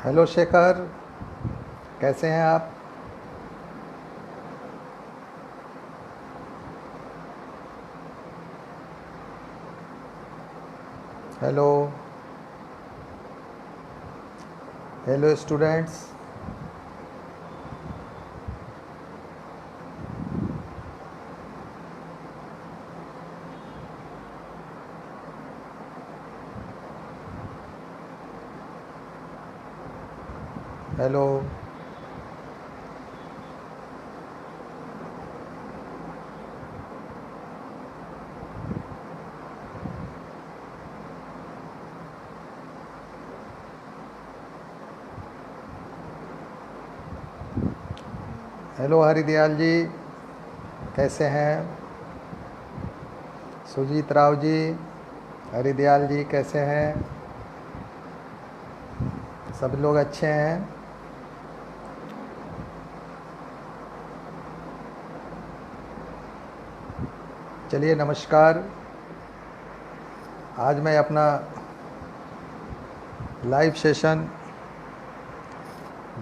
Hello Shekhar, कैसे हैं आप? Hello. Hello students. Hello. Hello Haridayal ji, कैसे हैं? सुजीत राव जी, हरिदयाल जी कैसे हैं? सब लोग अच्छे हैं? चलिए नमस्कार। आज मैं अपना लाइव सेशन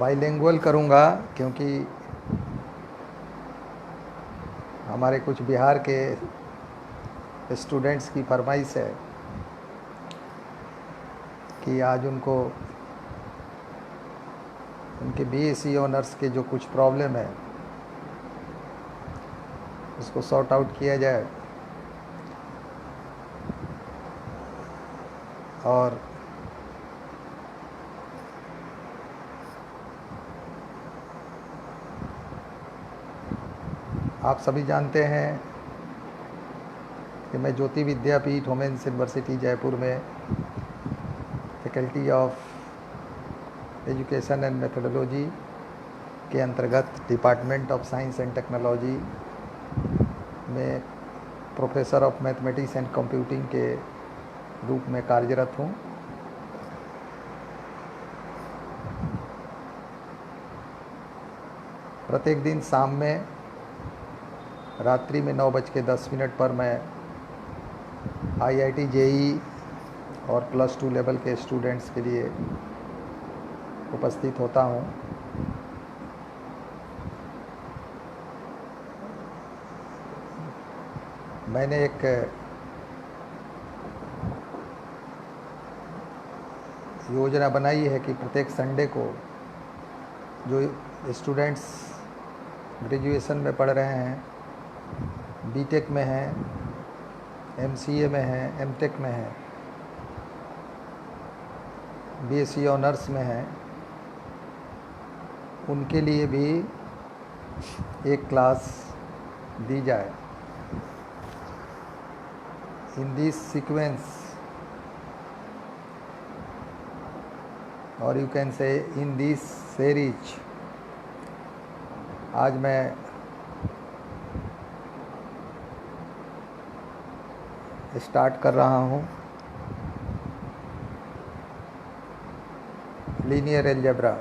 बाइलिंगुअल करूंगा, क्योंकि हमारे कुछ बिहार के स्टूडेंट्स की फरमाइश है कि आज उनको उनके बीएससी ऑनर्स के जो कुछ प्रॉब्लम है उसको सॉर्ट आउट किया जाए। और आप सभी जानते हैं कि मैं ज्योति विद्यापीठ वुमेन्स यूनिवर्सिटी जयपुर में faculty of education and methodology के अंतर्गत department of science and technology में professor of mathematics and computing के रूप में कार्यरत हूँ। प्रत्येक दिन शाम में रात्रि में 9:10 पर मैं आईआईटी जेई और +2 लेवल के स्टूडेंट्स के लिए उपस्थित होता हूँ। मैंने एक योजना बनाई है कि प्रत्येक संडे को जो स्टूडेंट्स ग्रेजुएशन में पढ़ रहे हैं, बीटेक में हैं, एमसीए में हैं, एमटेक में हैं, बीएससी ऑनर्स में हैं, उनके लिए भी एक क्लास दी जाए इन दिस सीक्वेंस, और you can say in this series. आज मैं स्टार्ट कर रहा हूँ लीनियर अलजेब्रा।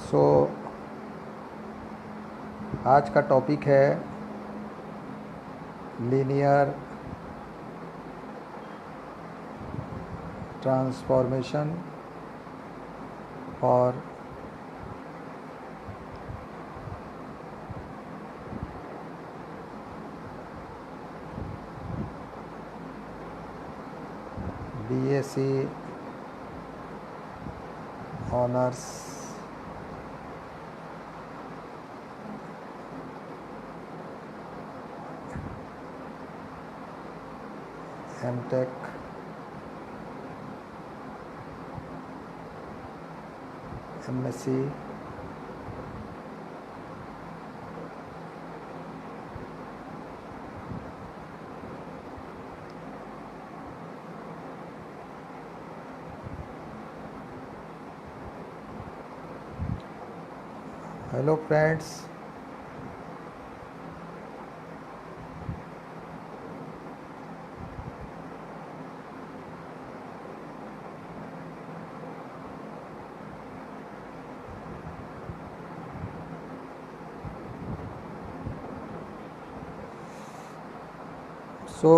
सो आज का टॉपिक है लीनियर ट्रांसफॉर्मेशन और BSc honours MTech MSc hello friends. So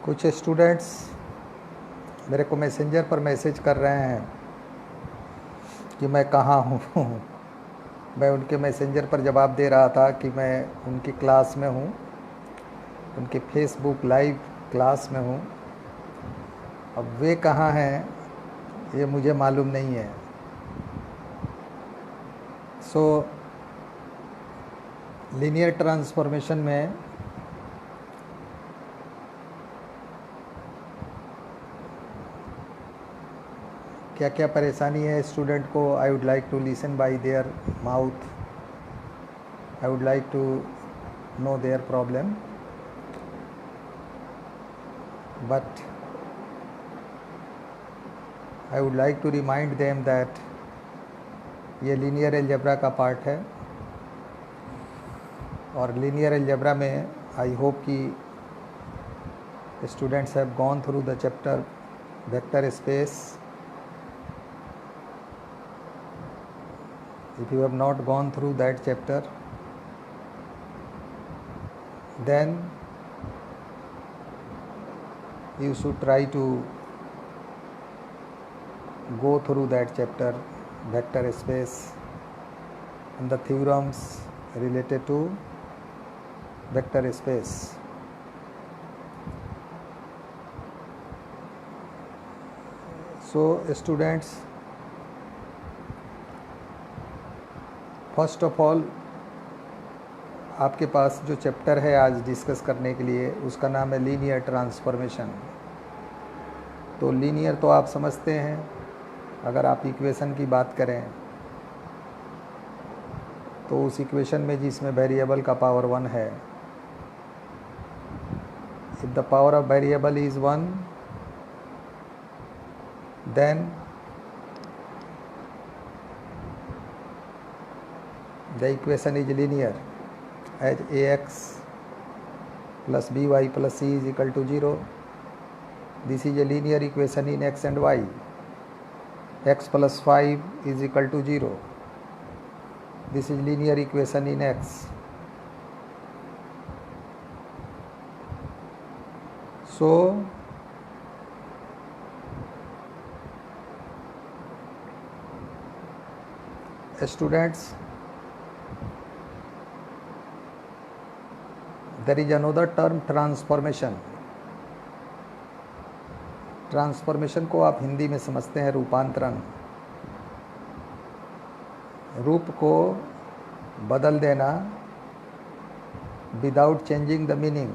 कुछ स्टूडेंट्स मेरे को मैसेंजर पर मैसेज कर रहे हैं कि मैं कहाँ हूँ मैं उनके मैसेंजर पर जवाब दे रहा था कि मैं उनकी क्लास में हूँ, उनके फेसबुक लाइव क्लास में हूँ। अब वे कहाँ हैं ये मुझे मालूम नहीं है। सो लीनियर ट्रांसफॉर्मेशन में क्या क्या परेशानी है स्टूडेंट को, I would like to listen bye their mouth, I would like to know their problem, but I would like to remind them that ये लीनियर अलजेब्रा का पार्ट है और लीनियर अलजेब्रा में आई होप कि students have gone through the chapter vector space. If you have not gone through that chapter, then you should try to go through that chapter, vector space, and the theorems related to vector space. So students, first of all आपके पास जो chapter है आज discuss करने के लिए उसका नाम है लीनियर ट्रांसफॉर्मेशन। तो लीनियर तो आप समझते हैं, अगर आप इक्वेशन की बात करें तो उस इक्वेशन में जिसमें वेरिएबल का पावर 1 है, if the power of variable is 1 then the equation is linear as ax plus by plus c is equal to 0. This is a linear equation in x and y. X plus 5 is equal to 0. This is linear equation in x. So students, there is another term transformation. Transformation को आप हिंदी में समझते हैं रूपांतरण, रूप को बदल देना without changing the meaning.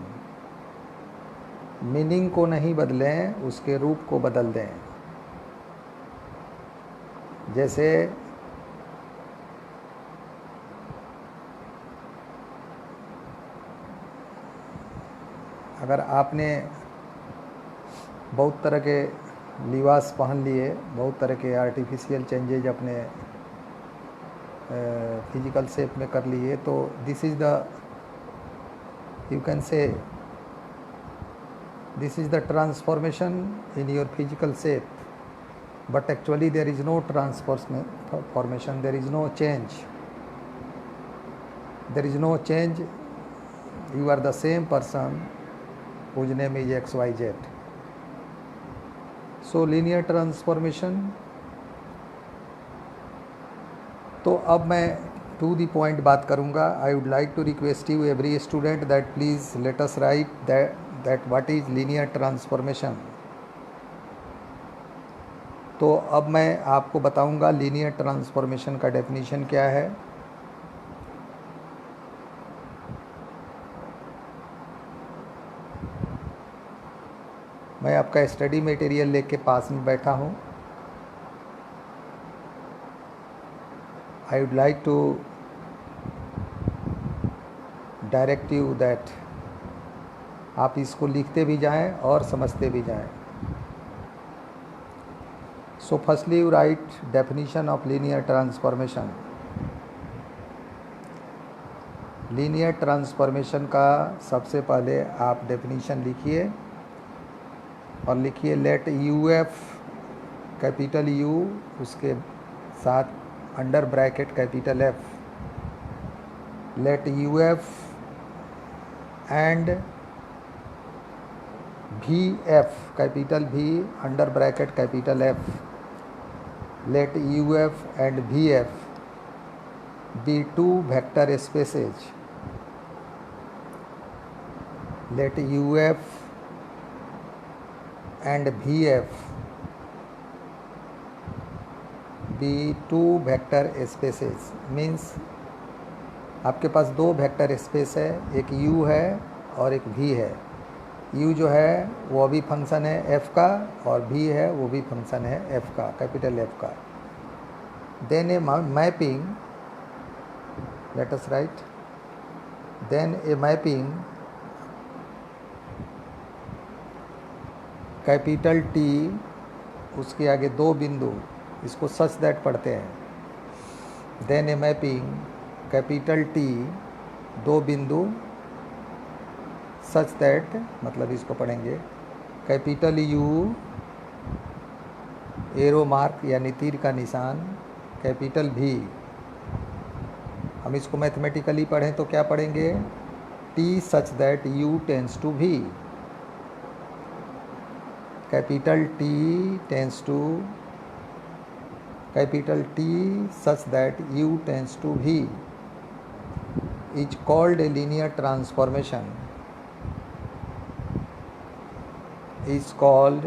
Meaning को नहीं बदलें, उसके रूप को बदल दें। जैसे अगर आपने बहुत तरह के लिबास पहन लिए, बहुत तरह के आर्टिफिशियल चेंजेज अपने फिजिकल शेप में कर लिए, तो this is the, you can say this is the transformation in your physical shape, but actually there is no transformation, there is no change, there is no change, you are the same person whose name is XYZ. So linear transformation। तो अब मैं to the point बात करूँगा। I would like to request you every student that please let us right that what is linear transformation. तो अब मैं आपको बताऊँगा linear ट्रांसफॉर्मेशन का डेफिनेशन क्या है। मैं आपका स्टडी मटेरियल लेके पास में बैठा हूँ। I would like to direct you that आप इसको लिखते भी जाएं और समझते भी जाएं। So firstly you right definition of linear transformation. Linear transformation का सबसे पहले आप डेफिनेशन लिखिए और लिखिए लेट यूएफ कैपिटल यू उसके साथ under bracket capital F, let U F and V F, capital V under bracket capital F, let UF and VF be two vector spaces. Let UF and VF be two vector spaces. Means आपके पास दो vector space है, एक U है और एक V है। U जो है वो भी फंक्शन है F का और V है वो भी फंक्शन है F का, कैपिटल F का। Then a mapping, let us write, then a mapping capital T उसके आगे दो बिंदु, इसको सच दैट पढ़ते हैं। Then a mapping capital T दो बिंदु सच दैट, मतलब इसको पढ़ेंगे कैपिटल U एरो मार्क यानी तीर का निशान, कैपिटल V। हम इसको मैथमेटिकली पढ़ें तो क्या पढ़ेंगे, T such that U tense to V, capital T tense to, capital T such that U tends to V is called a linear transformation, is called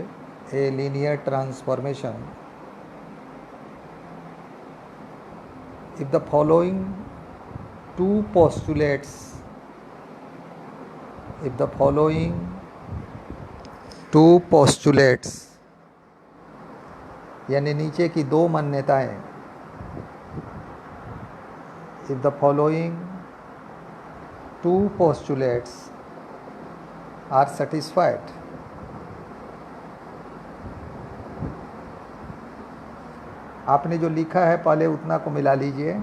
a linear transformation if the following two postulates, if the following two postulates यानी नीचे की दो मान्यताएं, if the following two postulates are satisfied, आपने जो लिखा है पहले उतना को मिला लीजिए।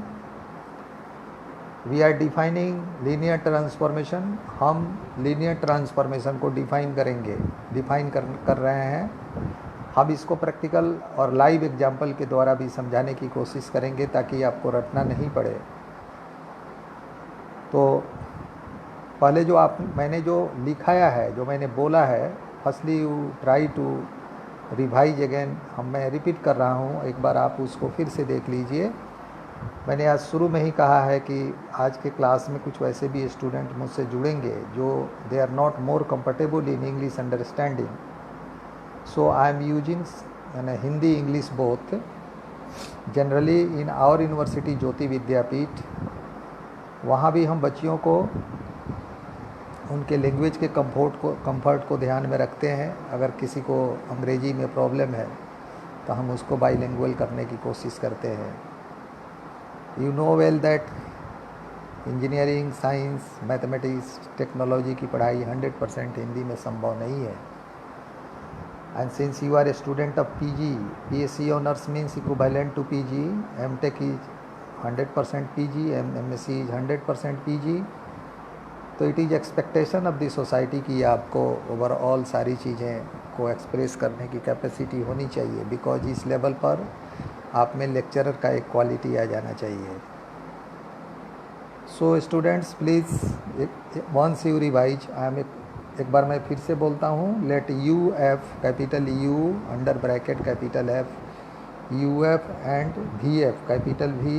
We are defining linear transformation, हम लीनियर ट्रांसफॉर्मेशन को डिफाइन करेंगे, डिफाइन कर रहे हैं। हम इसको प्रैक्टिकल और लाइव एग्जाम्पल के द्वारा भी समझाने की कोशिश करेंगे ताकि आपको रटना नहीं पड़े। तो पहले जो मैंने जो लिखाया है, जो मैंने बोला है, firstly you try to revise again, मैं रिपीट कर रहा हूँ, एक बार आप उसको फिर से देख लीजिए। मैंने आज शुरू में ही कहा है कि आज के क्लास में कुछ वैसे भी स्टूडेंट मुझसे जुड़ेंगे जो they are not more comfortable in English understanding, so I am using Hindi English both. Generally in our university ज्योति विद्यापीठ, वहाँ भी हम बच्चियों को उनके लैंग्वेज के कंफर्ट को ध्यान में रखते हैं। अगर किसी को अंग्रेजी में प्रॉब्लम है तो हम उसको बाईलिंगुअल करने की कोशिश करते हैं। You know well that engineering, science, mathematics, technology की पढ़ाई 100% हिंदी में संभव नहीं है। And since you are a student of PG, BSc Honours means equivalent to PG, MTech is 100% PG, MSc is 100% PG, तो it is expectation of the society कि आपको overall सारी चीज़ें को एक्सप्रेस करने की कैपेसिटी होनी चाहिए, बिकॉज इस लेवल पर आप में लेक्चरर का एक क्वालिटी आ जाना चाहिए। सो students please once you revise, एक बार मैं फिर से बोलता हूँ, let U F, capital you under bracket capital F, U F and V F, capital V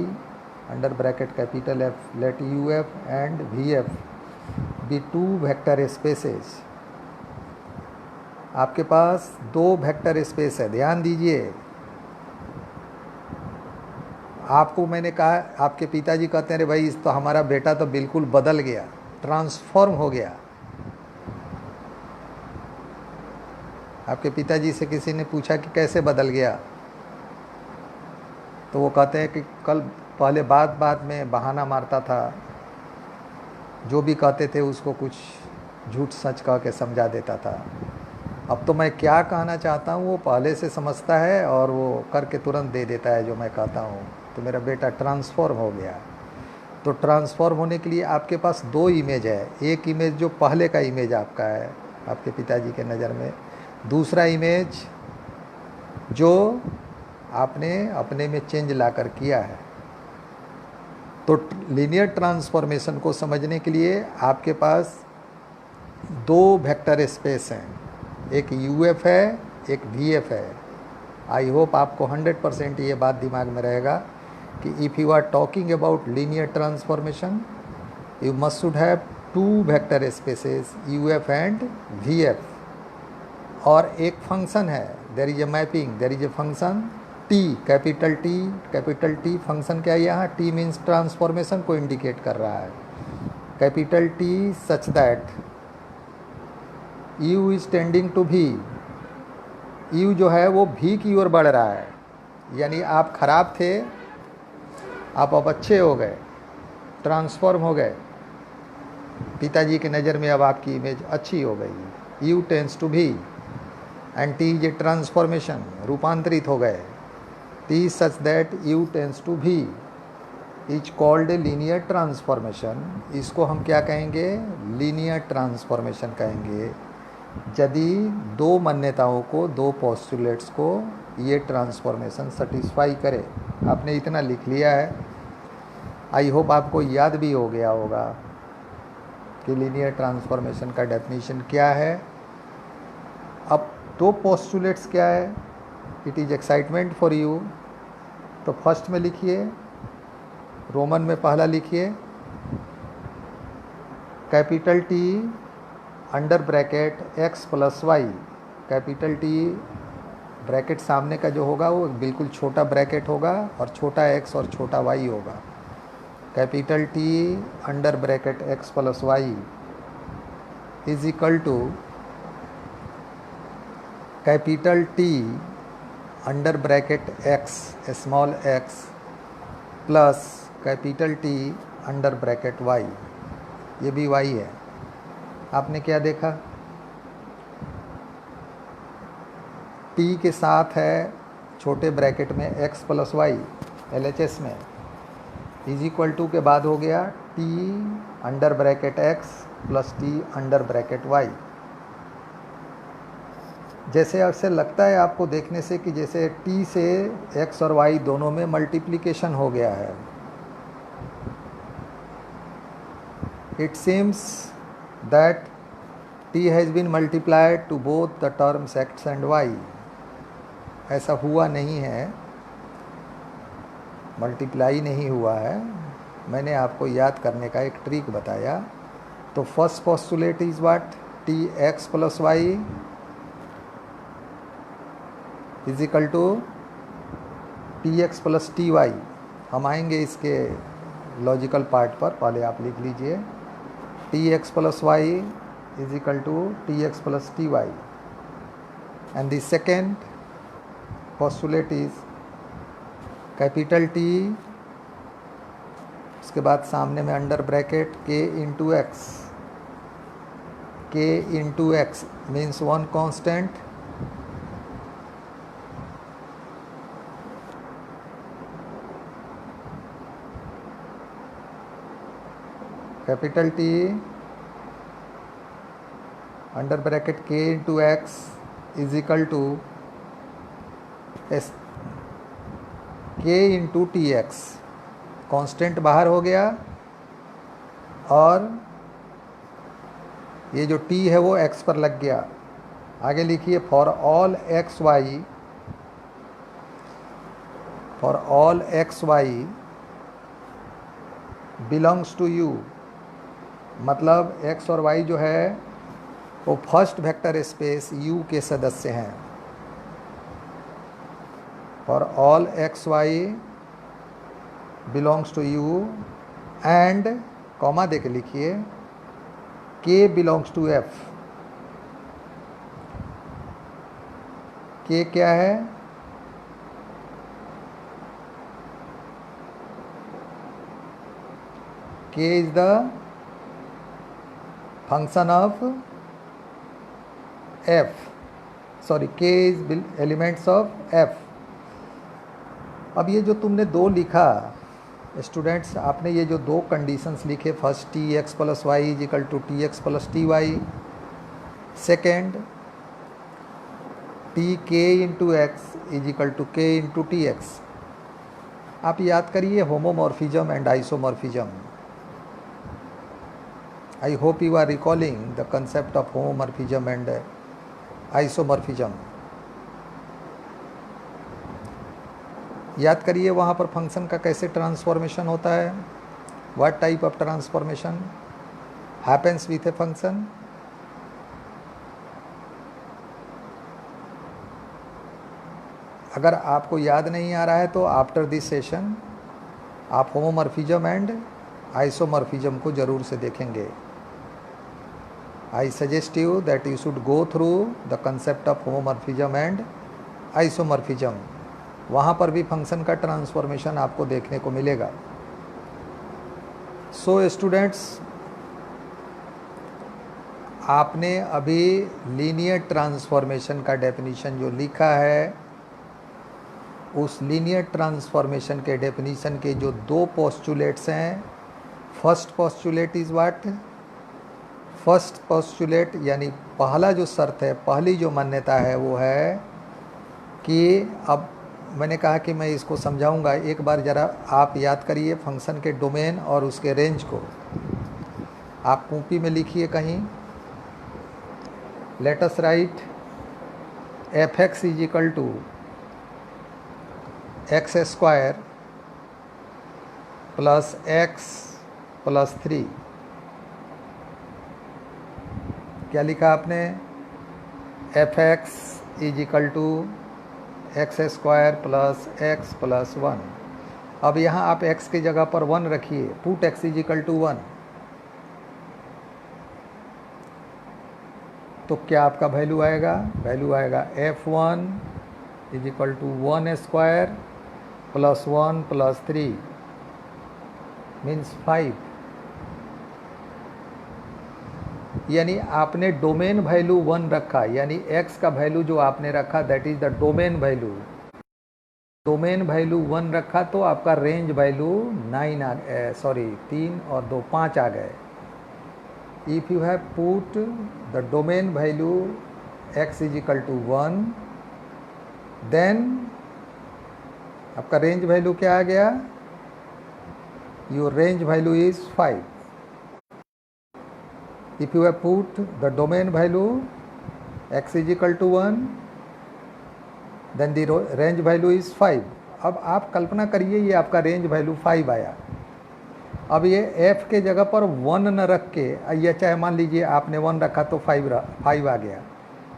under bracket capital F, let U F and V F B to vector spaces. आपके पास दो vector space है, ध्यान दीजिए। आपको मैंने कहा, आपके पिताजी कहते हैं रे भाई, इस तो हमारा बेटा तो बिल्कुल बदल गया, ट्रांसफॉर्म हो गया। आपके पिताजी से किसी ने पूछा कि कैसे बदल गया, तो वो कहते हैं कि कल पहले बात में बहाना मारता था, जो भी कहते थे उसको कुछ झूठ सच कह के समझा देता था। अब तो मैं क्या कहना चाहता हूँ वो पहले से समझता है और वो करके तुरंत दे देता है जो मैं कहता हूँ। तो मेरा बेटा ट्रांसफॉर्म हो गया। तो ट्रांसफॉर्म होने के लिए आपके पास दो इमेज है, एक इमेज जो पहले का इमेज आपका है आपके पिताजी के नज़र में, दूसरा इमेज जो आपने अपने में चेंज लाकर किया है। तो लीनियर ट्रांसफॉर्मेशन को समझने के लिए आपके पास दो वेक्टर स्पेस हैं, एक यूएफ है, एक वीएफ है। आई होप आपको 100% ये बात दिमाग में रहेगा कि if you are talking about linear transformation you must should have to vector spaces UF and VF. और एक फंक्शन है, there is a mapping, there is a function T, capital T function क्या है यहाँ, टी मीन्स ट्रांसफॉर्मेशन को indicate कर रहा है। Capital T such that you is tending to we, you जो है वो भी की ओर बढ़ रहा है, यानी आप खराब थे, आप अब अच्छे हो गए, ट्रांसफॉर्म हो गए, पिताजी की नज़र में अब आपकी इमेज अच्छी हो गई। U tends to V and T is a transformation, रूपांतरित हो गए। T such that U tends to V is called a linear transformation. इसको हम क्या कहेंगे, लीनियर ट्रांसफॉर्मेशन कहेंगे यदि दो मान्यताओं को, दो पोस्टुलेट्स को ये ट्रांसफॉर्मेशन सेटिस्फाई करे। आपने इतना लिख लिया है, आई होप आपको याद भी हो गया होगा कि लीनियर ट्रांसफॉर्मेशन का डेफिनेशन क्या है। अब दो पोस्टुलेट्स क्या है, it is excitement for you. तो फर्स्ट में लिखिए, रोमन में पहला लिखिए, capital T under bracket x plus Y. Capital T bracket सामने का जो होगा वो बिल्कुल छोटा ब्रैकेट होगा और छोटा एक्स और छोटा वाई होगा। Capital T under bracket x plus Y is equal to capital T under bracket x small x plus capital T under bracket Y, ये भी वाई है। आपने क्या देखा, टी के साथ है छोटे ब्रैकेट में एक्स प्लस वाई LHS में, इज इक्वल टू के बाद हो गया T under bracket x plus T under bracket Y. जैसे अक्सर लगता है आपको देखने से कि जैसे टी से एक्स और वाई दोनों में मल्टीप्लिकेशन हो गया है। It seems that t has been multiplied to both the terms x and y। ऐसा हुआ नहीं है, मल्टीप्लाई नहीं हुआ है, मैंने आपको याद करने का एक ट्रिक बताया। तो first postulate is what, T x plus Y is equal to T x plus T Y. हम आएंगे इसके लॉजिकल पार्ट पर, पहले आप लिख लीजिए T x plus Y is equal to T x plus T Y. And the second postulate is capital T, उसके बाद सामने में under bracket K into X. K into X means one constant, capital T under bracket K into x is equal to S K into T X. Constant बाहर हो गया और ये जो टी है वो एक्स पर लग गया। आगे लिखिए for all X Y, for all X Y belongs to you, मतलब x और y जो है वो फर्स्ट वेक्टर स्पेस u के सदस्य हैं। For all X Y belongs to U and comma दे के लिखिए k belongs to f। k क्या है, k is the function of f, sorry k is elements of f। अब ये जो तुमने दो लिखा स्टूडेंट्स, आपने ये जो दो कंडीशंस लिखे, first T x plus Y is equal to T x plus T Y, second T K into x is equal to K into T X. आप याद करिए homomorphism and isomorphism. I hope you are recalling the concept of homomorphism and isomorphism. याद करिए वहाँ पर function का कैसे transformation होता है। What type of transformation happens with a function. अगर आपको याद नहीं आ रहा है तो आफ्टर दिस सेशन आप होमोमॉर्फिज्म एंड आइसोमॉर्फिज्म को ज़रूर से देखेंगे। आई suggest you that you should go through the concept of homomorphism and isomorphism. वहाँ पर भी फंक्शन का ट्रांसफॉर्मेशन आपको देखने को मिलेगा। सो स्टूडेंट्स, आपने अभी लीनियर ट्रांसफॉर्मेशन का डेफिनीशन जो लिखा है, उस लीनियर ट्रांसफॉर्मेशन के डेफिनीशन के जो दो पोस्टुलेट्स हैं, first postulate is what. First postulate यानी पहला जो शर्त है, पहली जो मान्यता है वो है कि, अब मैंने कहा कि मैं इसको समझाऊंगा, एक बार ज़रा आप याद करिए फंक्शन के डोमेन और उसके रेंज को। आप कॉपी में लिखिए कहीं, let us write f x is equal to x square plus x plus 3। क्या लिखा आपने? F x is equal to x square plus x plus 1। अब यहाँ आप x की जगह पर 1 रखिए, put x is equal to 1। तो क्या आपका वैल्यू आएगा? वैल्यू आएगा f1 is equal to 1 square plus 1 plus 3 means 5। यानी आपने डोमेन वैल्यू 1 रखा, यानी x का वैल्यू जो आपने रखा that is the domain value. Domain value 1 रखा तो आपका रेंज वैल्यू 3 और 2 5 आ गए। If you have put the domain value x is equal to 1, then आपका रेंज वैल्यू क्या आ गया? Your range value is 5। If you have put the domain value x is equal to 1, then the range value is 5। अब आप कल्पना करिए ये आपका range value 5 आया। अब ये f के जगह पर 1 न रख के, ये चाहे मान लीजिए आपने 1 रखा तो 5 आ गया।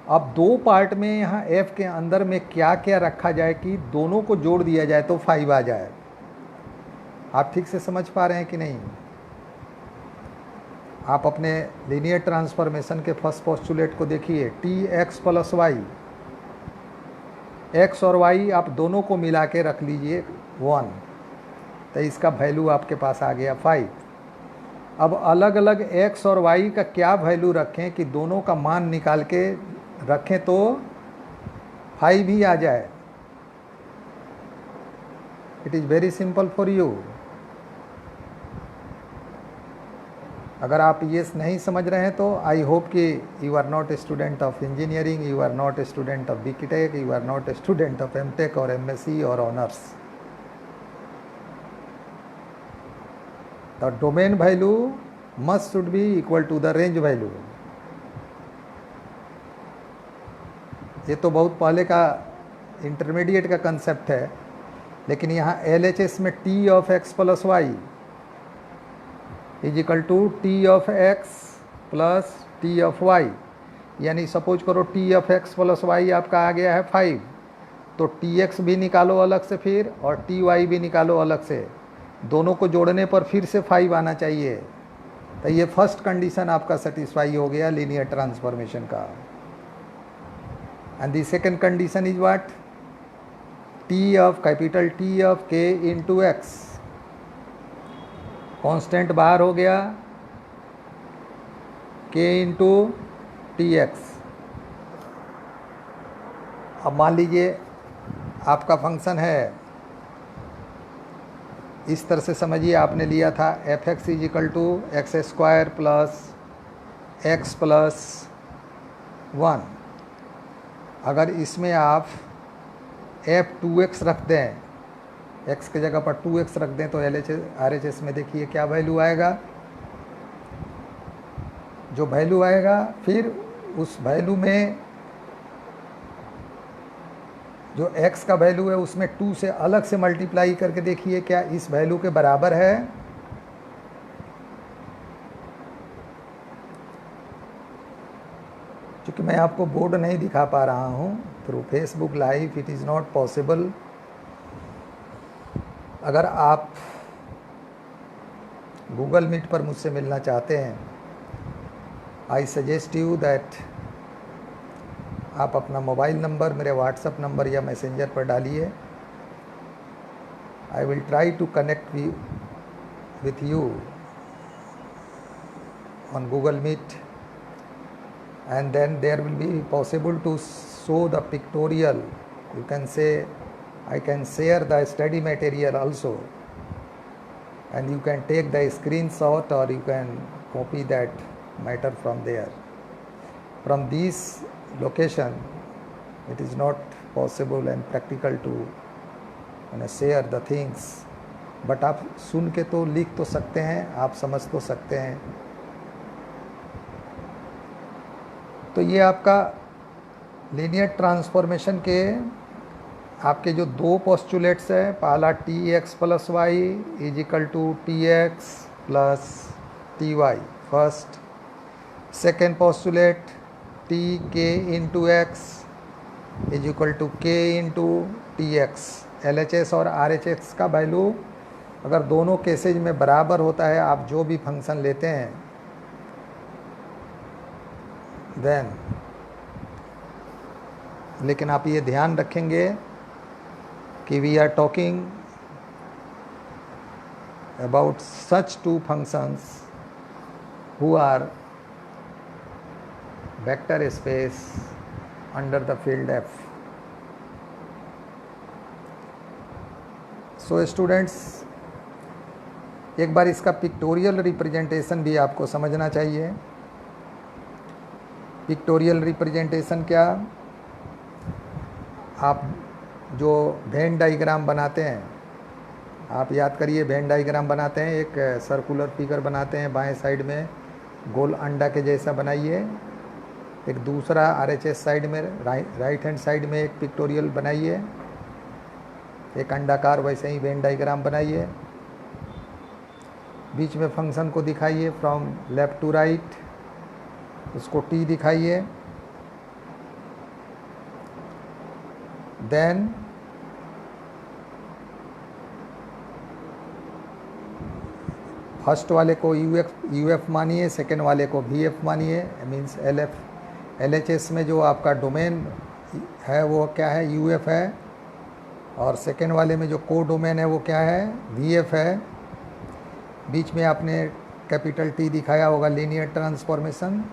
अब दो पार्ट में यहाँ f के अंदर में क्या क्या रखा जाए कि दोनों को जोड़ दिया जाए तो 5 आ जाए। आप ठीक से समझ पा रहे हैं कि नहीं? आप अपने लीनियर ट्रांसफॉर्मेशन के फर्स्ट पोस्टुलेट को देखिए, t x plus y, x और वाई आप दोनों को मिला के रख लीजिए 1, तो इसका वैल्यू आपके पास आ गया 5। अब अलग अलग एक्स और वाई का क्या वैल्यू रखें कि दोनों का मान निकाल के रखें तो 5 ही आ जाए। It is very simple for you. अगर आप ये नहीं समझ रहे हैं तो आई होप कि you are not a student of engineering, you are not a student of BTech, you are not a student of MTech और एमएससी और honours. The domain value must should be equal to the range value. ये तो बहुत पहले का intermediate का concept है, लेकिन यहाँ LHS में t of x plus Y is equal to t of x plus t of y. यानी सपोज करो t of x plus y आपका आ गया है 5, तो टी एक्स भी निकालो अलग से फिर और टी वाई भी निकालो अलग से, दोनों को जोड़ने पर फिर से 5 आना चाहिए। तो ये फर्स्ट कंडीशन आपका सेटिस्फाई हो गया लीनियर ट्रांसफॉर्मेशन का। And the second condition is what? T of capital T of के इंटू एक्स। कांस्टेंट बाहर हो गया, k इंटू टी एक्स। अब मान लीजिए आपका फंक्शन है, इस तरह से समझिए, आपने लिया था f x is equal to x square plus x plus 1। अगर इसमें आप f2x रख दें, x की जगह पर 2x रख दें तो RHS में देखिए क्या वैल्यू आएगा। जो वैल्यू आएगा फिर उस वैल्यू में जो x का वैल्यू है उसमें 2 से अलग से मल्टीप्लाई करके देखिए क्या इस वैल्यू के बराबर है। क्योंकि मैं आपको बोर्ड नहीं दिखा पा रहा हूँ through Facebook live, it is not possible. अगर आप गूगल मीट पर मुझसे मिलना चाहते हैं, आई सजेस्ट यू दैट आप अपना मोबाइल नंबर मेरे व्हाट्सएप नंबर या मैसेंजर पर डालिए। I will try to connect with you on Google Meet, and then there will be possible to show the pictorial. You can say I can share the study material also, and you can take the screenshot or you can copy that matter from there. From this location it is not possible and practical to share the things, but आप सुन के तो लिख तो सकते हैं, आप समझ तो सकते हैं। तो ये आपका लीनियर ट्रांसफॉर्मेशन के आपके जो दो पोस्टुलेट्स है, पहला Tx plus Y is equal to Tx plus Ty first, second postulate Tk into x is equal to K into Tx। LHS और RHS का वैल्यू अगर दोनों केसेज में बराबर होता है, आप जो भी फंक्शन लेते हैं, देन लेकिन आप ये ध्यान रखेंगे कि we are talking about such two functions who are vector space under the field F। So students, एक बार इसका पिक्टोरियल रिप्रेजेंटेशन भी आपको समझना चाहिए। पिक्टोरियल रिप्रेजेंटेशन क्या, आप जो वेन डाइग्राम बनाते हैं, आप याद करिए वेन डाइग्राम बनाते हैं, एक सर्कुलर फिगर बनाते हैं, बाएं साइड में गोल अंडा के जैसा बनाइए, एक दूसरा RHS साइड में राइट हैंड साइड में एक पिक्टोरियल बनाइए, एक अंडाकार वैसे ही वेन डाइग्राम बनाइए, बीच में फंक्शन को दिखाइए फ्रॉम लेफ्ट टू राइट, उसको T दिखाइए, देन फर्स्ट वाले को UF मानिए, सेकेंड वाले को VF मानिए, मीन्स LHS में जो आपका डोमेन है वो क्या है, UF है, और सेकेंड वाले में जो को डोमेन है वो क्या है, VF है। बीच में आपने कैपिटल T दिखाया होगा, लीनियर ट्रांसफॉर्मेशन।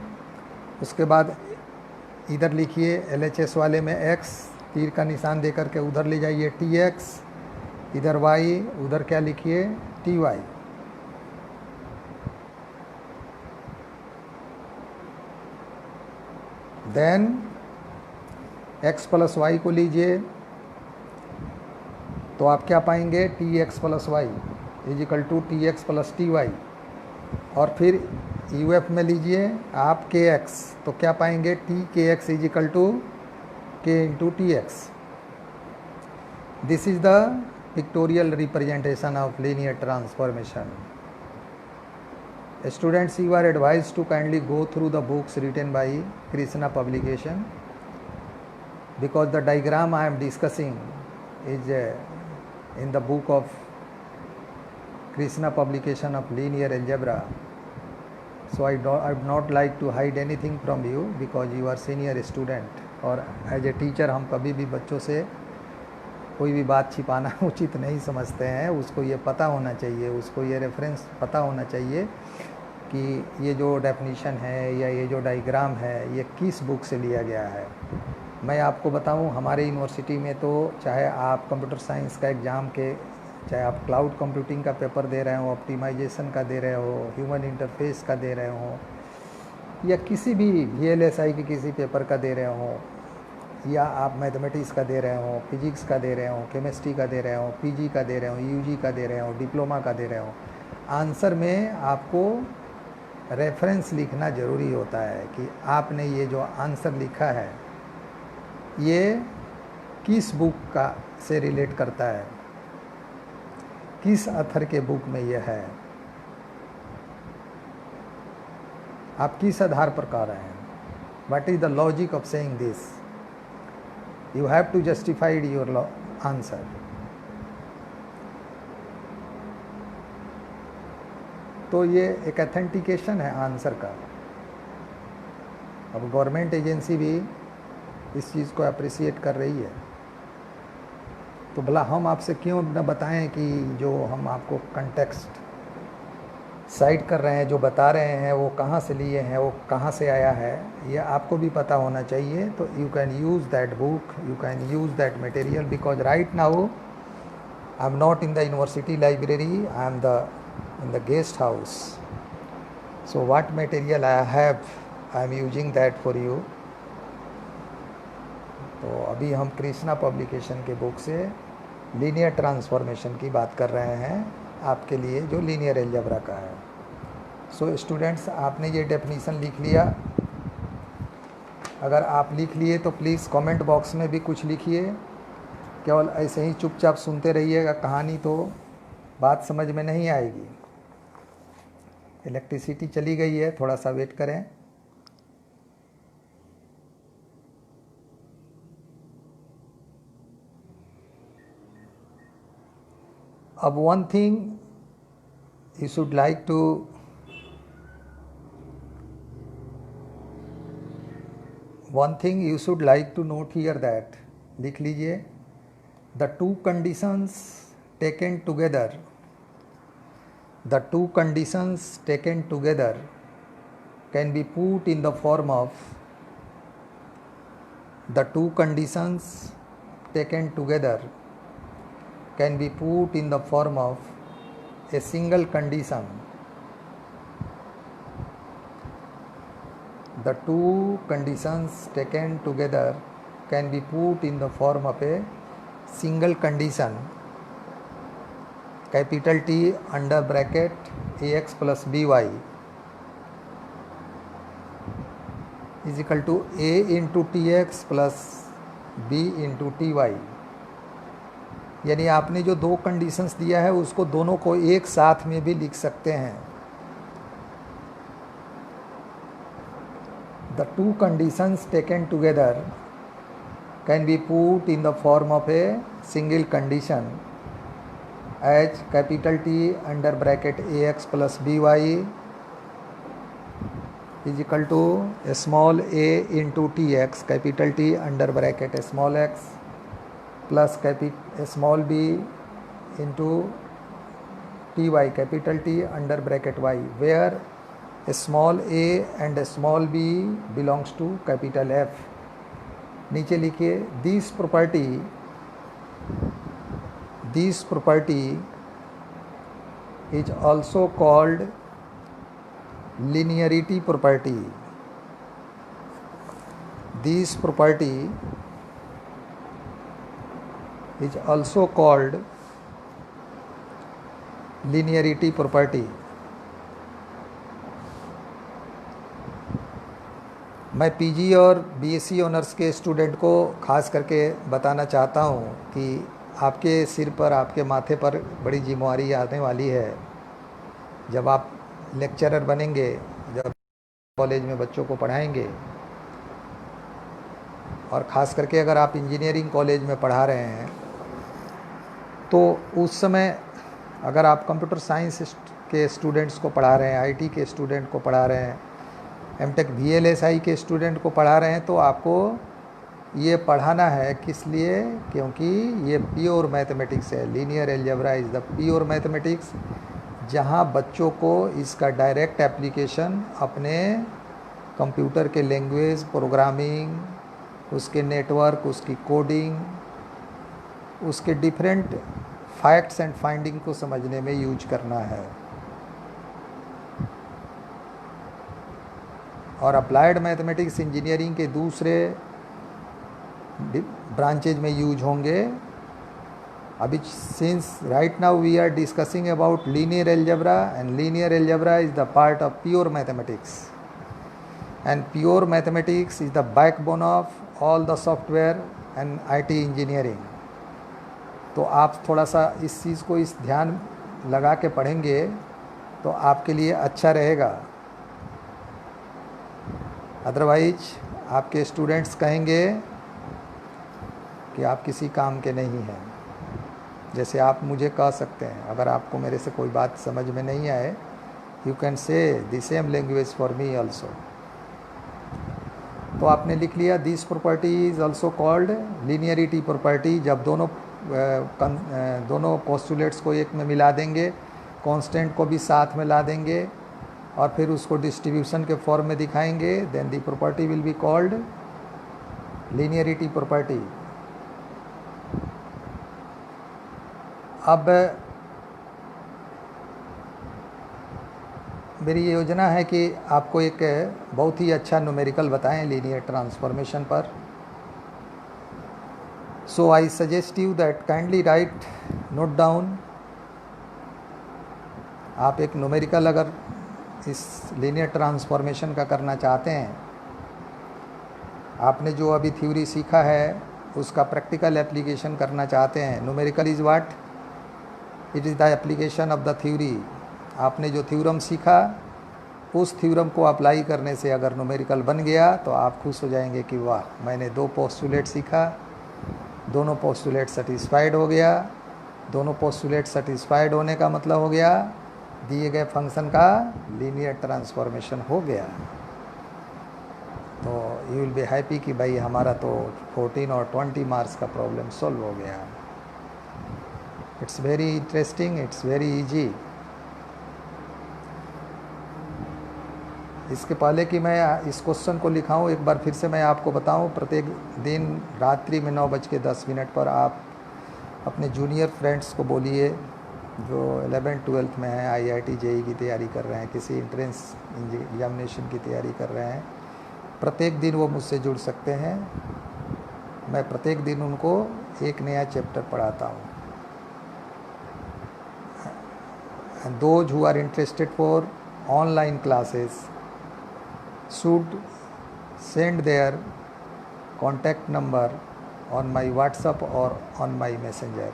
उसके बाद इधर लिखिए LHS वाले में x, तीर का निशान दे करके उधर ले जाइए Tx, इधर y, उधर क्या लिखिए Ty। Then x plus y को लीजिए तो आप क्या पाएंगे, Tx plus Y is equal to Tx plus Ty। और फिर UF में लीजिए आप Kx, तो क्या पाएंगे, Tkx is equal to K into Tx। This is the pictorial representation of linear transformation. Students, you are advised to kindly go through the books written by Krishna publication, because the diagram I am discussing is in the book of Krishna publication of linear algebra. So I would not like to hide anything from you because you are senior student, और as a teacher हम कभी भी बच्चों से कोई भी बात छिपाना उचित नहीं समझते हैं। उसको ये पता होना चाहिए, उसको ये रेफरेंस पता होना चाहिए कि ये जो डेफिनीशन है या ये जो डायग्राम है ये किस बुक से लिया गया है। मैं आपको बताऊं, हमारे यूनिवर्सिटी में तो चाहे आप कंप्यूटर साइंस का एग्ज़ाम के, चाहे आप क्लाउड कंप्यूटिंग का पेपर दे रहे हो, ऑप्टिमाइजेशन का दे रहे हो, ह्यूमन इंटरफेस का दे रहे हो, या किसी भी VLSI के किसी पेपर का दे रहे हो, या आप मैथमेटिक्स का दे रहे हो, फिजिक्स का दे रहे हो, केमिस्ट्री का दे रहे हो, पीजी का दे रहे हो, यूजी का दे रहे हो, डिप्लोमा का दे रहे हो, आंसर में आपको रेफरेंस लिखना ज़रूरी होता है कि आपने ये जो आंसर लिखा है ये किस बुक का से रिलेट करता है, किस ऑथर के बुक में ये है, आप किस आधार पर कह रहे हैं, what is the logic of saying this, you have to justified your answer. तो ये एक ऑथेंटिकेशन है आंसर का। अब गवर्नमेंट एजेंसी भी इस चीज़ को अप्रिसिएट कर रही है, तो भला हम आपसे क्यों न बताएं कि जो हम आपको कंटेक्स्ट साइट कर रहे हैं, जो बता रहे हैं वो कहाँ से लिए हैं, वो कहाँ से आया है, ये आपको भी पता होना चाहिए। तो you can use that book, you can use that material, because right now I am not in the university library, I am in the guest house. So what material I have, I am using that for you. तो अभी हम Krishna publication के book से linear transformation की बात कर रहे हैं आपके लिए, जो लीनियर अलजेब्रा का है। सो स्टूडेंट्स, आपने ये डेफिनीशन लिख लिया। अगर आप लिख लिए तो प्लीज़ कमेंट बॉक्स में भी कुछ लिखिए, केवल ऐसे ही चुपचाप सुनते रहिएगा कहानी तो बात समझ में नहीं आएगी। इलेक्ट्रिसिटी चली गई है, थोड़ा सा वेट करें। अब one thing you should like to note here that, लिख लीजिए, the two conditions taken together can be put in the form of the two conditions taken together can be put in the form of a single condition. The two conditions taken together can be put in the form of a single condition, capital T under bracket ax plus by is equal to a into tx plus b into ty। यानी आपने जो दो conditions दिया है उसको दोनों को एक साथ में भी लिख सकते हैं। The two conditions taken together can be put in the form of a single condition as capital T under bracket ax plus by is equal to a small a into tx, capital T under bracket a small x plus a small b into ty, capital T under bracket y, where a small a and a small b belongs to capital F। नीचे लिखिए, this property is also called linearity property. This property is also called linearity property। मैं PG और BSc honours के student को ख़ास करके बताना चाहता हूँ कि आपके सिर पर, आपके माथे पर बड़ी जिम्मेवारी आने वाली है। जब आप लेक्चरर बनेंगे, जब कॉलेज में बच्चों को पढ़ाएंगे, और ख़ास करके अगर आप इंजीनियरिंग कॉलेज में पढ़ा रहे हैं तो उस समय अगर आप कंप्यूटर साइंस के स्टूडेंट्स को पढ़ा रहे हैं, आईटी के स्टूडेंट को पढ़ा रहे हैं, एमटेक वीएलएसआई के स्टूडेंट को पढ़ा रहे हैं, तो आपको ये पढ़ाना है किस लिए? क्योंकि ये प्योर मैथमेटिक्स है। Linear algebra is the pure mathematics, जहाँ बच्चों को इसका डायरेक्ट एप्लीकेशन अपने कंप्यूटर के लैंग्वेज, प्रोग्रामिंग, उसके नेटवर्क, उसकी कोडिंग, उसके डिफरेंट फैक्ट्स एंड फाइंडिंग को समझने में यूज करना है। और अप्लाइड मैथमेटिक्स इंजीनियरिंग के दूसरे ब्रांचेज में यूज होंगे। अभी since right now we are discussing about linear algebra, and linear algebra is the part of pure mathematics, and pure mathematics is the backbone of all the software and IT engineering. तो आप थोड़ा सा इस चीज़ को इस ध्यान लगा के पढ़ेंगे तो आपके लिए अच्छा रहेगा। अदरवाइज आपके स्टूडेंट्स कहेंगे कि आप किसी काम के नहीं हैं। जैसे आप मुझे कह सकते हैं, अगर आपको मेरे से कोई बात समझ में नहीं आए, you can say the same language for me also. तो आपने लिख लिया this property is also called linearity property. जब दोनों पोस्टुलेट्स को एक में मिला देंगे, कांस्टेंट को भी साथ में ला देंगे और फिर उसको डिस्ट्रीब्यूशन के फॉर्म में दिखाएंगे, then the property will be called linearity property. अब मेरी ये योजना है कि आपको एक बहुत ही अच्छा न्यूमेरिकल बताएं लीनियर ट्रांसफॉर्मेशन पर। So I suggest you that kindly write note down. आप एक न्यूमेरिकल अगर इस लीनियर ट्रांसफॉर्मेशन का करना चाहते हैं, आपने जो अभी थ्योरी सीखा है उसका प्रैक्टिकल एप्लीकेशन करना चाहते हैं। Numerical is what? It is the application of the theory. आपने जो थ्योरम सीखा उस थ्योरम को अप्लाई करने से अगर न्यूमेरिकल बन गया तो आप खुश हो जाएंगे कि वाह, मैंने 2 पोस्टुलेट सीखा, दोनों पोस्टुलेट सेटिस्फाइड हो गया। दोनों पोस्टुलेट सेटिस्फाइड होने का मतलब हो गया दिए गए फंक्शन का लीनियर ट्रांसफॉर्मेशन हो गया। तो यू विल बी हैप्पी कि भाई हमारा तो 14 और 20 मार्क्स का प्रॉब्लम सॉल्व हो गया। It's very interesting, it's very easy. इसके पहले कि मैं इस क्वेश्चन को लिखाऊं, एक बार फिर से मैं आपको बताऊं, प्रत्येक दिन रात्रि में 9:10 पर आप अपने जूनियर फ्रेंड्स को बोलिए जो 11th 12th में हैं, IIT JEE की तैयारी कर रहे हैं, किसी एंट्रेंस एग्जामिनेशन की तैयारी कर रहे हैं, प्रत्येक दिन वो मुझसे जुड़ सकते हैं। मैं प्रत्येक दिन उनको एक नया चैप्टर पढ़ाता हूँ। And those who are interested for online classes should send their contact number on my WhatsApp or on my Messenger।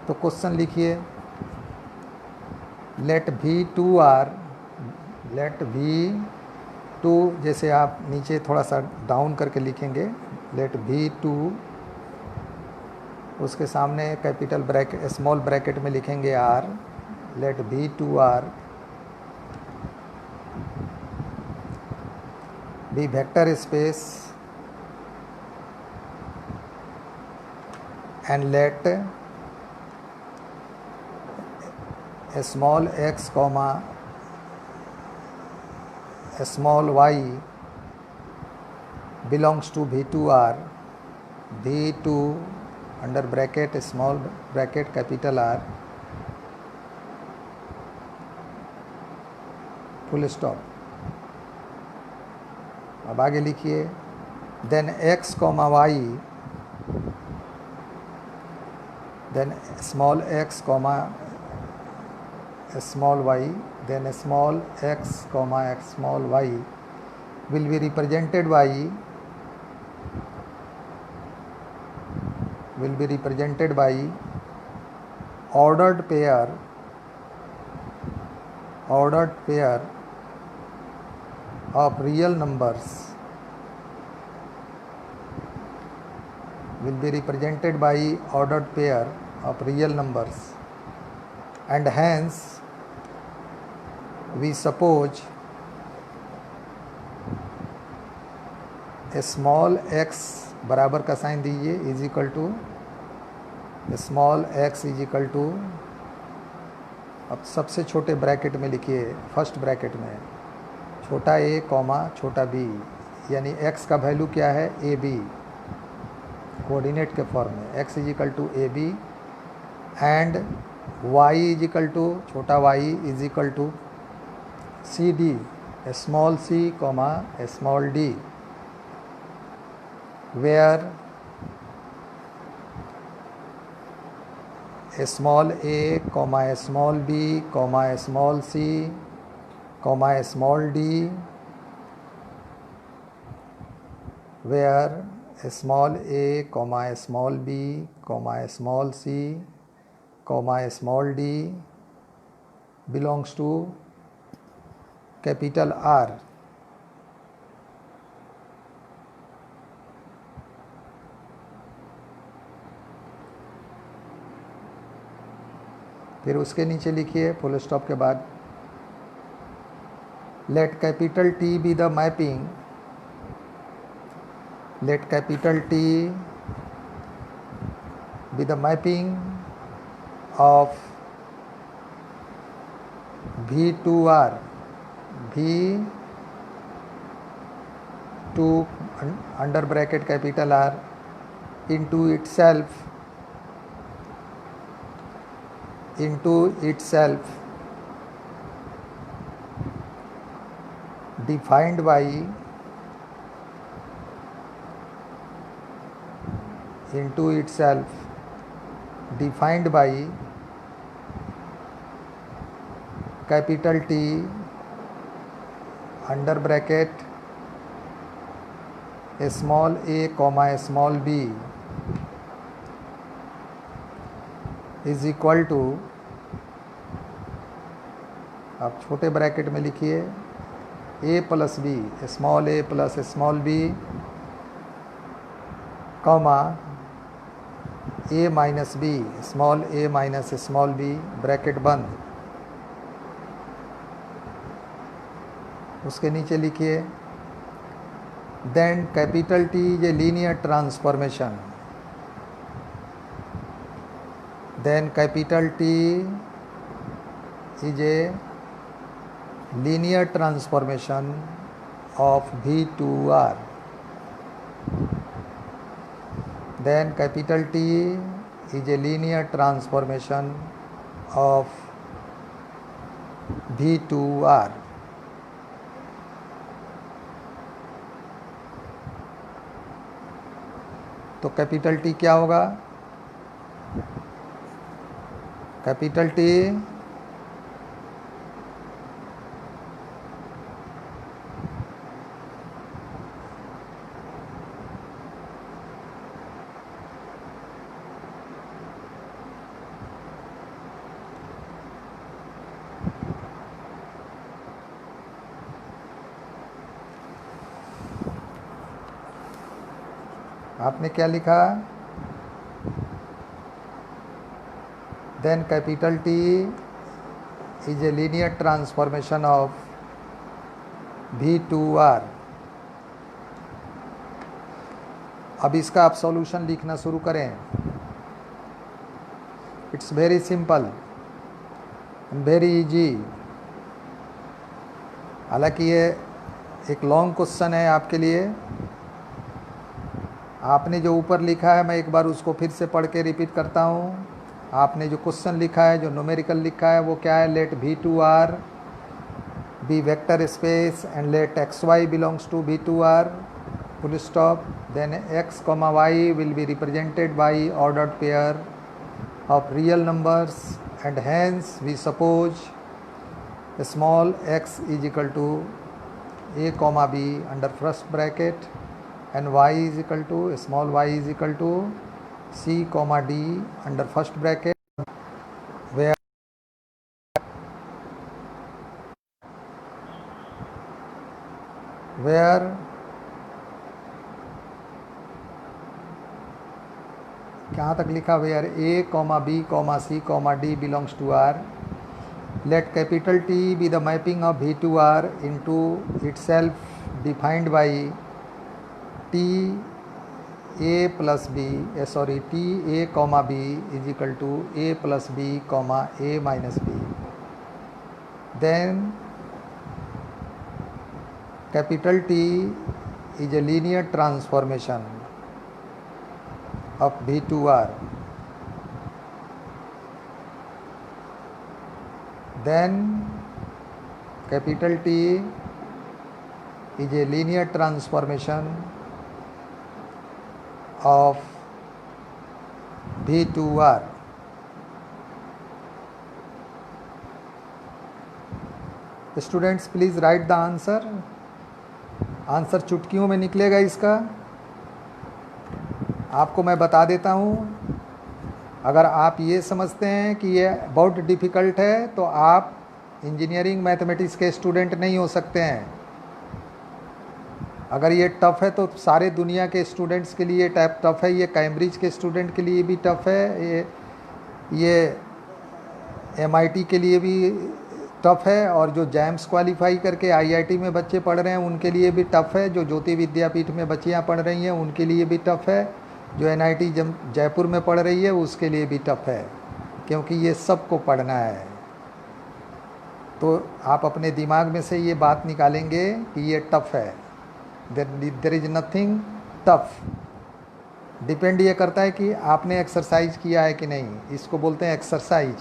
तो क्वेश्चन लिखिए, let V2, जैसे आप नीचे थोड़ा सा डाउन करके लिखेंगे, let V2, उसके सामने कैपिटल ब्रैकेट स्मॉल ब्रैकेट में लिखेंगे R, let V2R be vector space and let a small x comma a small y belongs to V2R, V2 under bracket small bracket capital R full stop. अब आगे लिखिए, then x comma y, then small x comma small y, then small x comma small y will be represented by ordered pair of real numbers, will be represented by ordered pair of real numbers, and hence we suppose a small x बराबर का sign दीजिए is equal to small x is equal to, अब सबसे छोटे bracket में लिखिए, first bracket में छोटा a कॉमा छोटा b, यानी x का वैल्यू क्या है ab, कोऑर्डिनेट के फॉर्म में x is equal to ab and y is equal to छोटा y is equal to cd, small c comma small d। where a small a, comma a small b, comma a small c, comma a small d, where a small a, comma a small b, comma a small c, comma a small d belongs to capital R. फिर उसके नीचे लिखिए full stop के बाद, let capital T be the mapping, let capital T be the mapping of V to R, V to under bracket capital R into itself defined by capital T under bracket a small a, comma a small b is equal to, आप छोटे bracket में लिखिए a plus b, small a plus small b, comma a minus b, small a minus small b, bracket बंद। उसके नीचे लिखिए then capital T is a linear transformation, then capital T is a linear transformation of V to R. Then capital T is a linear transformation of V to R. तो capital T क्या होगा? Capital T आपने क्या लिखा? Then capital T is a linear transformation of V to R. अब इसका आप solution लिखना शुरू करें। It's very simple and very easy. हालांकि ये एक लॉन्ग क्वेश्चन है आपके लिए। आपने जो ऊपर लिखा है मैं एक बार उसको फिर से पढ़ के रिपीट करता हूँ। आपने जो क्वेश्चन लिखा है, जो न्यूमेरिकल लिखा है वो क्या है? Let V to R be vector space and let XY belongs to V to R, full stop. Then x, y will be represented by ordered pair of real numbers and hence we suppose small x is equal to a, b under first bracket and y is equal to small y is equal to c, d under first bracket, where कहाँ तक लिखा? where a, b, c, d belongs to R. Let capital T be the mapping of V to R into itself defined by T A plus B, T A comma B is equal to A plus B comma A minus B. Then capital T is a linear transformation of V to R. Then capital T is a linear transformation of V2R. Students please write the answer. Answer चुटकियों में निकलेगा इसका. आपको मैं बता देता हूँ, अगर आप ये समझते हैं कि ये बहुत डिफ़िकल्ट है तो आप इंजीनियरिंग मैथमेटिक्स के स्टूडेंट नहीं हो सकते हैं. अगर ये टफ़ है तो सारे दुनिया के स्टूडेंट्स के लिए टफ़ है. ये कैम्ब्रिज के स्टूडेंट के लिए भी टफ़ है, ये MIT के लिए भी टफ़ है, और जो जैम्स क्वालिफाई करके IIT में बच्चे पढ़ रहे हैं उनके लिए भी टफ़ है. जो ज्योति विद्यापीठ में बच्चियाँ पढ़ रही हैं उनके लिए भी टफ़ है. जो NIT जयपुर में पढ़ रही है उसके लिए भी टफ़ है, क्योंकि ये सबको पढ़ना है. तो आप अपने दिमाग में से ये बात निकालेंगे कि ये टफ़ है. There is nothing tough. Depend ये करता है कि आपने एक्सरसाइज किया है कि नहीं. इसको बोलते हैं एक्सरसाइज.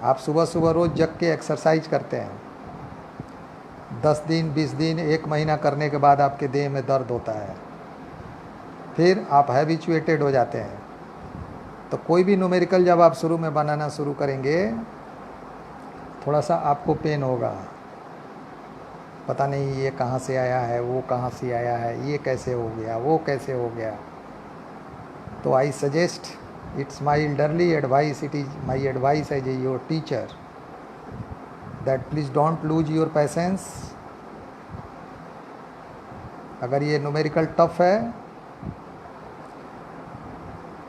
आप सुबह सुबह रोज़ जग के एक्सरसाइज करते हैं. 10 दिन 20 दिन 1 महीना करने के बाद आपके देह में दर्द होता है, फिर आप हैबिचुएटेड हो जाते हैं. तो कोई भी न्यूमेरिकल जब आप शुरू में बनाना शुरू करेंगे थोड़ा सा आपको पेन होगा. पता नहीं ये कहाँ से आया है, वो कहाँ से आया है, ये कैसे हो गया, वो कैसे हो गया. तो I suggest, it's my elderly advice, it is my advice as your teacher, that please don't lose your patience. अगर ये न्यूमेरिकल टफ़ है,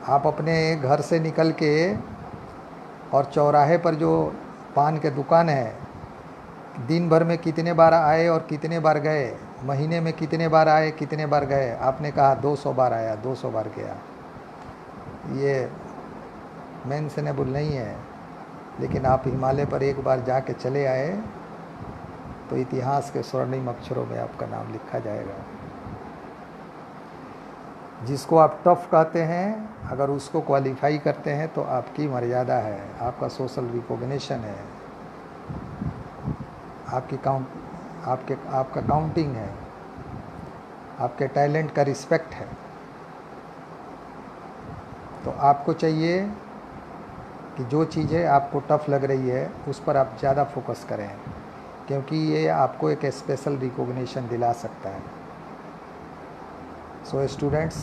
आप अपने घर से निकल के और चौराहे पर जो पान के दुकान है, दिन भर में कितने बार आए और कितने बार गए, महीने में कितने बार आए कितने बार गए. आपने कहा 200 बार आया 200 बार गया. ये मेंशनेबल नहीं है, लेकिन आप हिमालय पर एक बार जाके चले आए तो इतिहास के स्वर्णिम अक्षरों में आपका नाम लिखा जाएगा. जिसको आप टफ़ कहते हैं, अगर उसको क्वालिफाई करते हैं तो आपकी मर्यादा है, आपका सोशल रिकॉग्निशन है, आपका काउंटिंग है, आपके टैलेंट का रिस्पेक्ट है. तो आपको चाहिए कि जो चीज़ें आपको टफ़ लग रही है उस पर आप ज़्यादा फोकस करें, क्योंकि ये आपको एक स्पेशल रिकॉग्निशन दिला सकता है. So students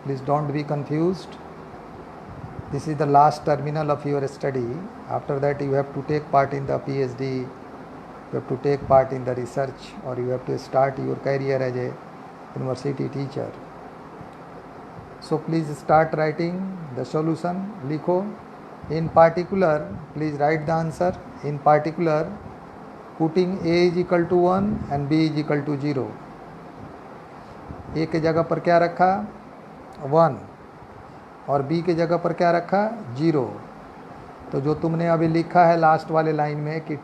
please don't be confused. This is the last terminal of your study. After that you have to take part in the PhD, you have to take part in the research, or you have to start your career as a university teacher. So please start writing the solution. लिखो. In particular, please write the answer. In particular, putting A is equal to 1 and B is equal to 0. A के जगह पर क्या रखा 1 और B के जगह पर क्या रखा 0. तो जो तुमने अभी लिखा है लास्ट वाले लाइन में कि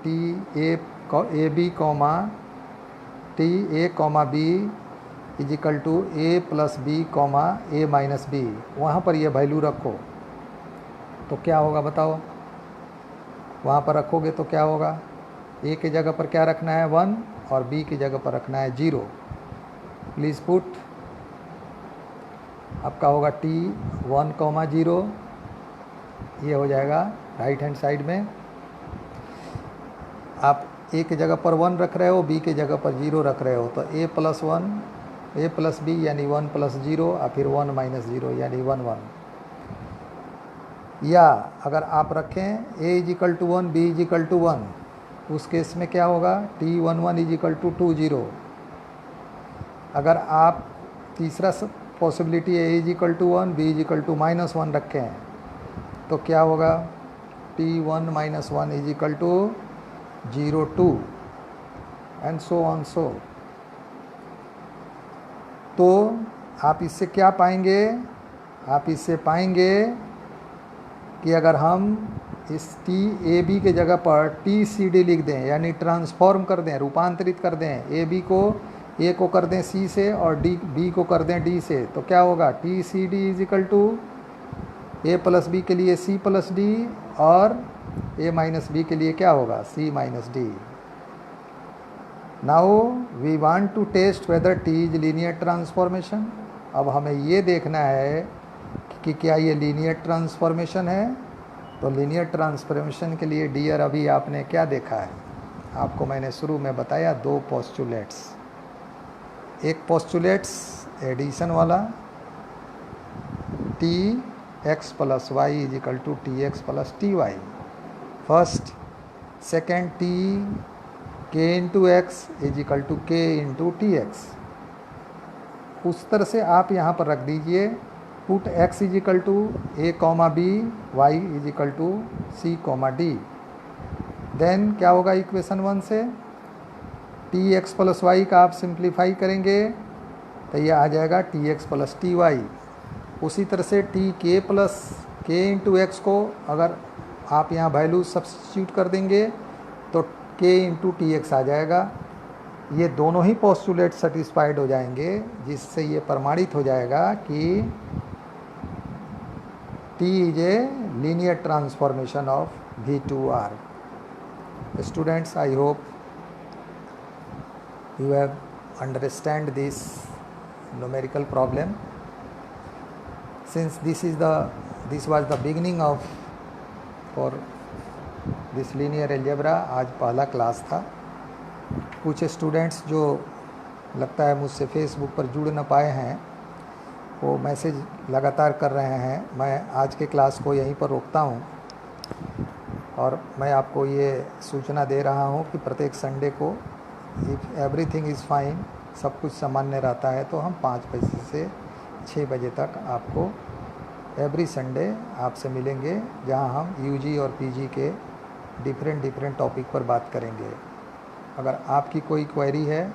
a b comma t a comma b is equal to a plus b comma a minus b, वहाँ पर ये वैल्यू रखो तो क्या होगा बताओ. वहाँ पर रखोगे तो क्या होगा. ए के जगह पर क्या रखना है 1 और बी की जगह पर रखना है 0. Please put. आपका होगा टी 1 कॉमा 0. ये हो जाएगा राइट हैंड साइड में. आप ए के जगह पर 1 रख रहे हो, बी के जगह पर 0 रख रहे हो, तो ए प्लस 1 ए प्लस बी यानी 1 प्लस 0 और फिर 1 माइनस 0 यानी 1 1. या अगर आप रखें A is equal to 1 B is equal to 1, उस केस में क्या होगा टी 1 1 इज इक्वल टू 2 0. अगर आप तीसरा possibility a is equal to 1 B is equal to minus 1 रखें तो क्या होगा t 1 minus 1 is equal to 0 2 and so on so. तो आप इससे क्या पाएंगे, आप इससे पाएंगे कि अगर हम इस टी ए बी के जगह पर टी सी डी लिख दें, यानी ट्रांसफॉर्म कर दें, रूपांतरित कर दें, ए बी को ए को कर दें सी से और डी बी को कर दें डी से, तो क्या होगा t c d is equal to a plus b के लिए सी प्लस डी और ए माइनस बी के लिए क्या होगा C minus D. Now we want to test whether T is linear transformation अब हमें ये देखना है कि क्या ये लीनियर ट्रांसफॉर्मेशन है। तो लीनियर ट्रांसफॉर्मेशन के लिए डियर अभी आपने क्या देखा है, आपको मैंने शुरू में बताया दो पोस्टुलेट्स। एक पोस्टुलेट्स एडिशन वाला T x plus Y is equal to T x plus T Y first. Second T K into x is equal to K into T X. उस तरह से आप यहाँ पर रख दीजिए, put X is equal to A comma B, Y is equal to C comma D. Then क्या होगा इक्वेशन 1 से, टी एक्स प्लस वाई का आप सिंप्लीफाई करेंगे तो ये आ जाएगा t x plus T y. उसी तरह से टी के प्लस के इंटू एक्स को अगर आप यहाँ वैल्यू सब्स्टिट्यूट कर देंगे तो के इंटू टी एक्स आ जाएगा। ये दोनों ही पोस्टुलेट सेटिस्फाइड हो जाएंगे, जिससे ये प्रमाणित हो जाएगा कि T is a linear transformation of V2R. Students, I hope you have understand this numerical problem. Since this was the beginning of for this linear algebra, आज पहला क्लास था। कुछ स्टूडेंट्स जो लगता है मुझसे फेसबुक पर जुड़ न पाए हैं वो मैसेज लगातार कर रहे हैं। मैं आज के क्लास को यहीं पर रोकता हूं और मैं आपको ये सूचना दे रहा हूं कि प्रत्येक संडे को इफ़ एवरीथिंग इज़ फाइन, सब कुछ सामान्य रहता है, तो हम 5 बजे से 6 बजे तक आपको एवरी संडे आपसे मिलेंगे, जहां हम यूजी और पीजी के डिफरेंट टॉपिक पर बात करेंगे। अगर आपकी कोई क्वेरी है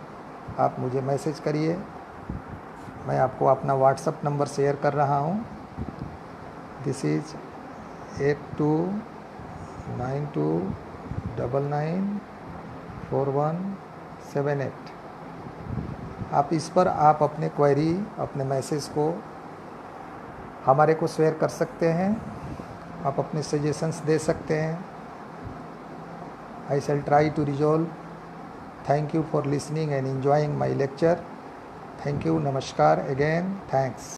आप मुझे मैसेज करिए। मैं आपको अपना व्हाट्सएप नंबर शेयर कर रहा हूँ। This is 8292994178। आप इस पर आप अपने क्वेरी, अपने मैसेज को हमारे को शेयर कर सकते हैं। आप अपने सजेशंस दे सकते हैं। I shall try to resolve. Thank you for listening and enjoying my lecture. Thank you. Namaskar again. Thanks.